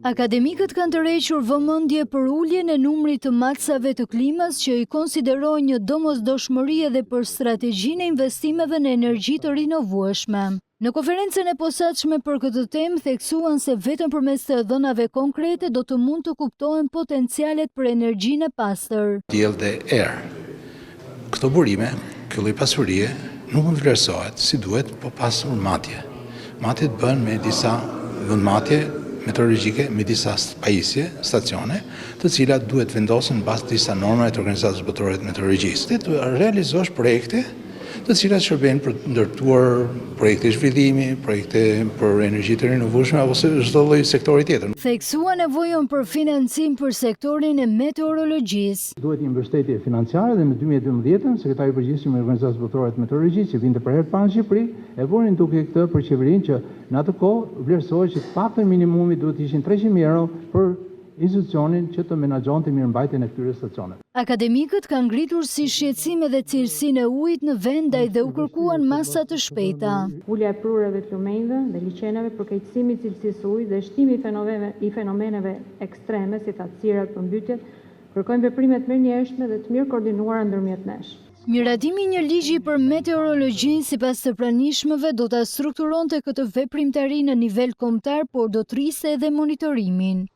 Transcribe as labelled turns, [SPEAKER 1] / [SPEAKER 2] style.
[SPEAKER 1] Akademikët kanë tërhequr vëmendje për uljen e numrit të malsave të klimës që i konsiderojnë një domosdoshmëri edhe për strategjinë e investimeve në energji të rinovueshme. Në konferencën e posaçme për këtë temë theksuan se vetëm përmes të dhënave konkrete do të mund të kuptohen potencialet për energjinë e pastër.
[SPEAKER 2] Diell dhe erë. Këto burime, ky lloj pasurie nuk mund të vlerësohet si duhet, po pasur matje. Matjet bën me disa vendmatje meteorologjike me disa pajisje, stacione, të cilat duhet vendosen mbas disa normave të Organizatës Botërore të Meteorologjisë. Të realizosh projekte të cilat shërbejnë për të ndërtuar projekte zhvillimi, projekte për energji të rinovueshme apo çdo lloj sektori tjetër.
[SPEAKER 1] Theksua nevojën për financim për sektorin e meteorologjisë.
[SPEAKER 3] Duhet një mbështetje financiare dhe në 2012 sekretari i përgjithshëm i Organizatës Botërore të Meteorologjisë që vinte për herë të parë në Shqipëri e vonin duke këtë për qeverinë që në atë kohë vlerësohej që paktën minimumi duhet të ishin 300.000 euro për institucionin që të menaxhonte mirëmbajtjen e këtyre stacioneve.
[SPEAKER 1] Akademikët kanë ngritur si shqetësim edhe cilësinë e ujit në vend dhe u kërkuan masa të shpejta.
[SPEAKER 4] Ulja e prurave të lumenjve dhe liçeneve, përkeqësimi i cilësisë së ujit dhe shtimi i fenomeneve ekstreme si thatësirat, përmbytjet, kërkojnë veprime të mirënjohshme dhe të mirë koordinuara ndërmjet nesh.
[SPEAKER 1] Miratimi i një ligji për meteorologjinë sipas të pranishmëve do ta strukturonte këtë veprimtari në nivel kombëtar, por do të rrisë edhe monitorimin.